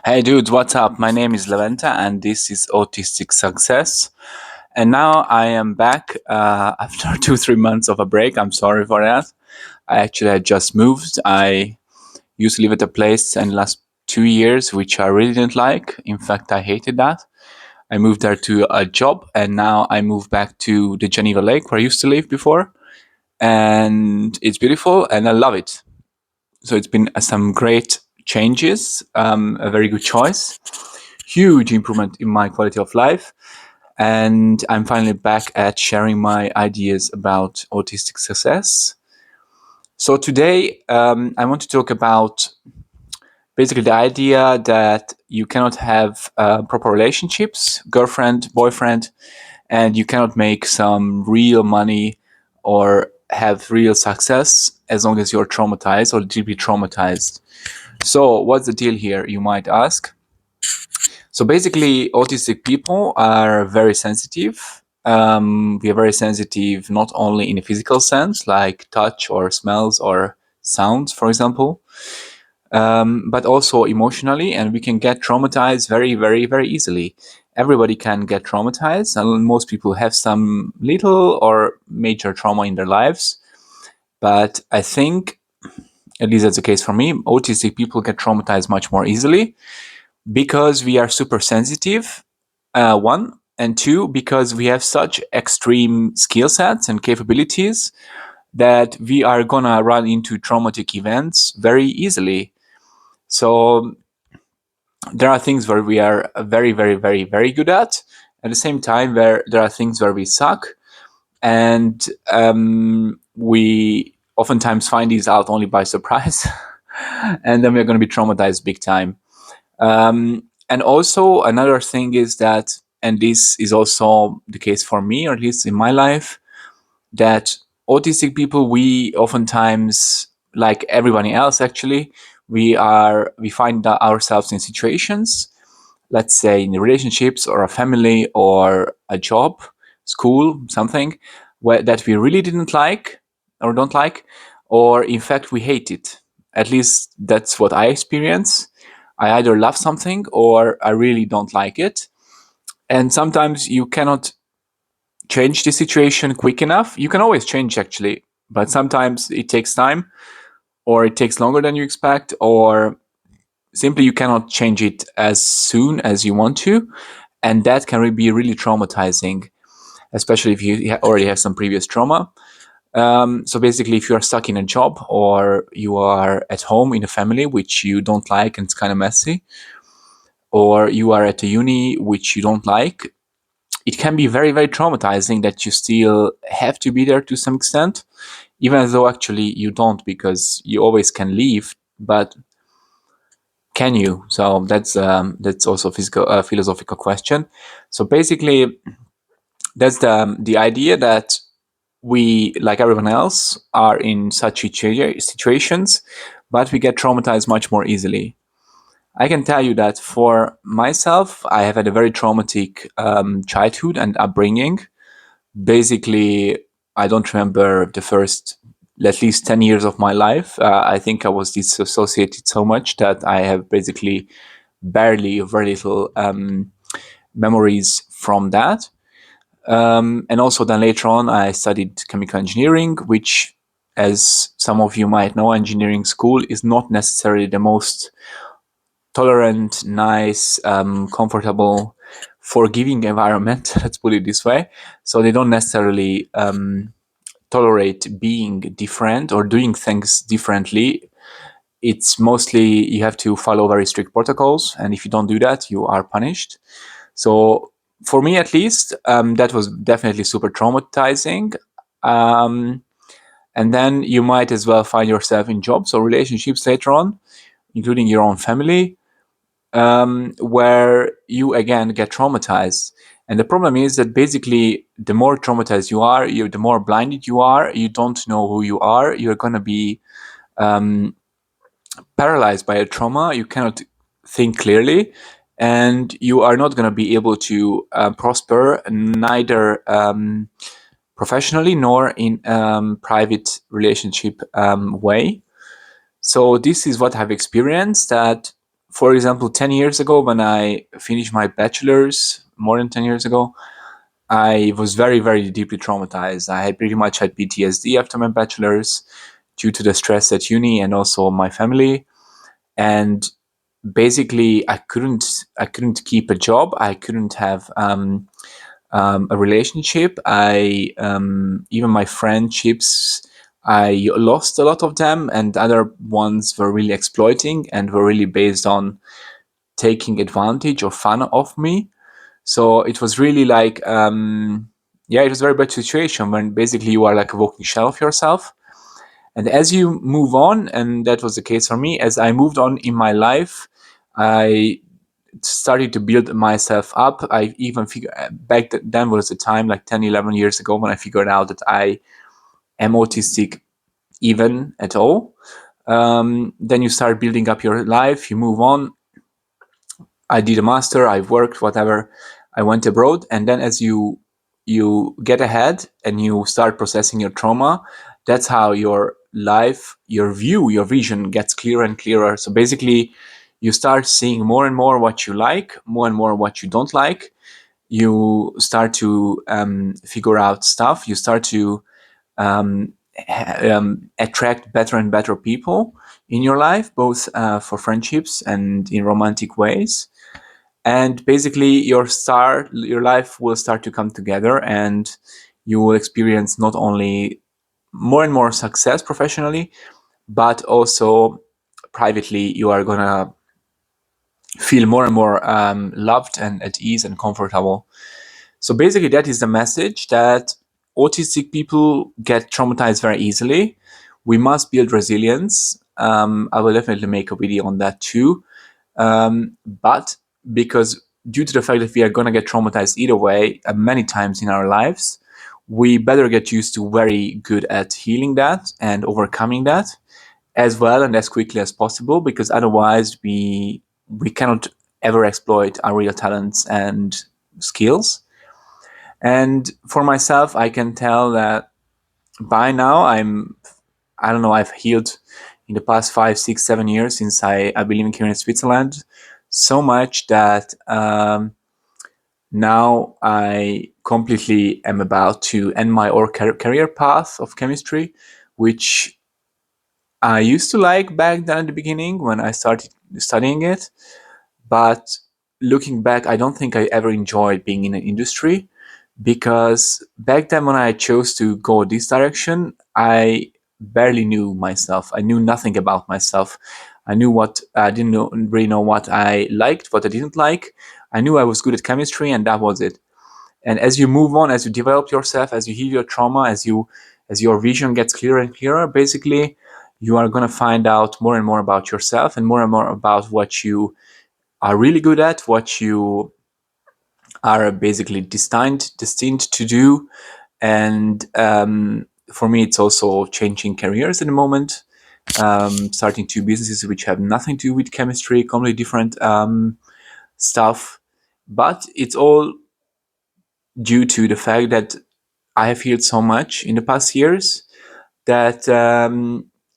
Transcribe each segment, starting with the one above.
Hey dudes, what's up? My name is Leventa and this is Autistic Success. And now I am back after 2-3 months of a break. I'm sorry for that. I actually had just moved. I used to live at a place in the last 2 years, which I really didn't like. In fact, I hated that. I moved there to a job and now I moved back to the Geneva Lake where I used to live before. And it's beautiful and I love it. So it's been some great changes, a very good choice, huge improvement in my quality of life. And I'm finally back at sharing my ideas about autistic success. So today, I want to talk about basically the idea that you cannot have proper relationships, girlfriend, boyfriend, and you cannot make some real money or have real success as long as you're traumatized or deeply traumatized. So, what's the deal here, you might ask? So basically, autistic people are very sensitive. We are very sensitive not only in a physical sense, like touch or smells or sounds, for example, but also emotionally, and we can get traumatized very, very, very easily. Everybody can get traumatized, and most people have some little or major trauma in their lives. But I think, at least that's the case for me, autistic people get traumatized much more easily because we are super sensitive, one, and two, because we have such extreme skill sets and capabilities that we are gonna run into traumatic events very easily. So there are things where we are very, very, very, very good at the same time where there are things where we suck, and we oftentimes find these out only by surprise, and then we're going to be traumatized big time. And also another thing is that, and this is also the case for me, or at least in my life, that autistic people, we oftentimes, like everybody else actually, we find ourselves in situations, let's say in relationships or a family or a job, school, something where that we really didn't like or don't like, or in fact we hate it. At least that's what I experience. I either love something or I really don't like it. And sometimes you cannot change the situation quick enough. You can always change actually, but sometimes it takes time or it takes longer than you expect, or simply you cannot change it as soon as you want to. And that can be really traumatizing, especially if you already have some previous trauma. So basically, if you are stuck in a job or you are at home in a family which you don't like and it's kind of messy, or you are at a uni which you don't like, it can be very, very traumatizing that you still have to be there to some extent, even though actually you don't, because you always can leave. But can you? So that's also a philosophical question. So basically, that's the idea that we, like everyone else, are in such situations, but we get traumatized much more easily. I can tell you that for myself, I have had a very traumatic childhood and upbringing. Basically, I don't remember the first at least 10 years of my life. I think I was disassociated so much that I have basically barely very little memories from that. And also then later on, I studied chemical engineering, which, as some of you might know, engineering school is not necessarily the most tolerant, nice, comfortable, forgiving environment. Let's put it this way. So they don't necessarily tolerate being different or doing things differently. It's mostly you have to follow very strict protocols, and if you don't do that, you are punished. So for me, at least, that was definitely super traumatizing. Um, and then you might as well find yourself in jobs or relationships later on, including your own family, where you again get traumatized. And the problem is that basically, the more traumatized you are, the more blinded you are. You don't know who you are. You're going to be paralyzed by a trauma. You cannot think clearly, and you are not going to be able to prosper, neither professionally nor in private relationship way. So this is what I've experienced, that for example, 10 years ago, when I finished my bachelor's, more than 10 years ago, I was very, very deeply traumatized. I had pretty much had PTSD after my bachelor's due to the stress at uni and also my family. And basically, I couldn't keep a job. I couldn't have a relationship. I even my friendships, I lost a lot of them, and other ones were really exploiting and were really based on taking advantage or fun of me. So it was really like, yeah, it was a very bad situation when basically you are like a walking shell of yourself. And as you move on, and that was the case for me, as I moved on in my life, I started to build myself up. I even figured then was the time, like 10, 11 years ago, when I figured out that I am autistic even at all. Then you start building up your life, you move on. I did a master, I worked, whatever. I went abroad, and then as you get ahead and you start processing your trauma, that's how your life, your view, your vision gets clearer and clearer. So basically, you start seeing more and more what you like, more and more what you don't like. You start to figure out stuff. You start to attract better and better people in your life, both for friendships and in romantic ways. And basically, your life will start to come together, and you will experience not only more and more success professionally, but also privately, you are gonna feel more and more loved and at ease and comfortable. So basically, that is the message, that autistic people get traumatized very easily. We must build resilience. I will definitely make a video on that too. But because due to the fact that we are going to get traumatized either way many times in our lives, we better get used to very good at healing that and overcoming that as well and as quickly as possible, because otherwise we cannot ever exploit our real talents and skills. And for myself, I can tell that by now I don't know, I've healed in the past 5, 6, 7 years since I've been living here in Switzerland so much that now I completely am about to end my career path of chemistry, which I used to like back then at the beginning when I started studying it. But looking back, I don't think I ever enjoyed being in an industry, because back then when I chose to go this direction, I barely knew myself. I knew nothing about myself. I didn't really know what I liked, what I didn't like. I knew I was good at chemistry, and that was it. And as you move on, as you develop yourself, as you heal your trauma, as your vision gets clearer and clearer, basically, you are going to find out more and more about yourself and more about what you are really good at, what you are basically destined to do. And for me, it's also changing careers at the moment, starting two businesses which have nothing to do with chemistry, completely different stuff. But it's all due to the fact that I have healed so much in the past years that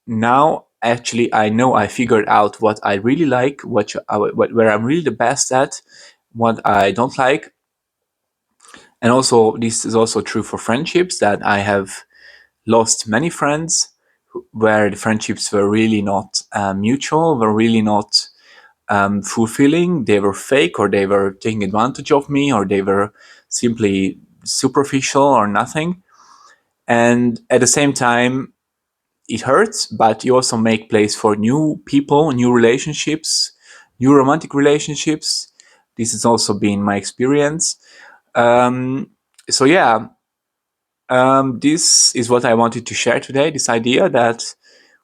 now actually I know I figured out what I really like, where I'm really the best at, what I don't like. And also, this is also true for friendships, that I have lost many friends where the friendships were really not mutual, were really not fulfilling. They were fake, or they were taking advantage of me, or they were simply superficial or nothing. And at the same time, it hurts, but you also make place for new people, new relationships, new romantic relationships. This has also been my experience. Um, so yeah, this is what I wanted to share today. This idea that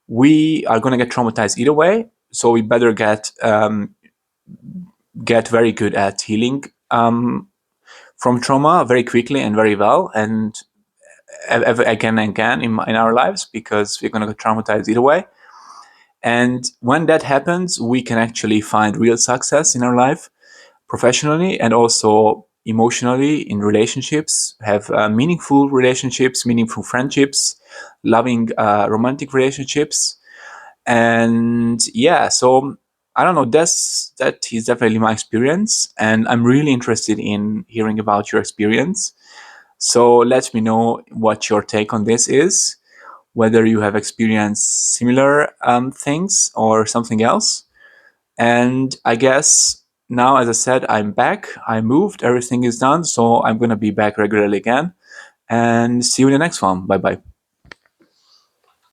we are going to get traumatized either way, so we better get very good at healing from trauma very quickly and very well, and again and again in our lives, because we're going to get traumatized either way. And when that happens, we can actually find real success in our life, professionally and also emotionally, in relationships, have meaningful relationships, meaningful friendships, loving romantic relationships. And yeah, so I don't know. That is definitely my experience, and I'm really interested in hearing about your experience. So let me know what your take on this is, whether you have experienced similar things or something else. And I guess now, as I said, I'm back. I moved. Everything is done. So I'm gonna be back regularly again. And see you in the next one. Bye bye.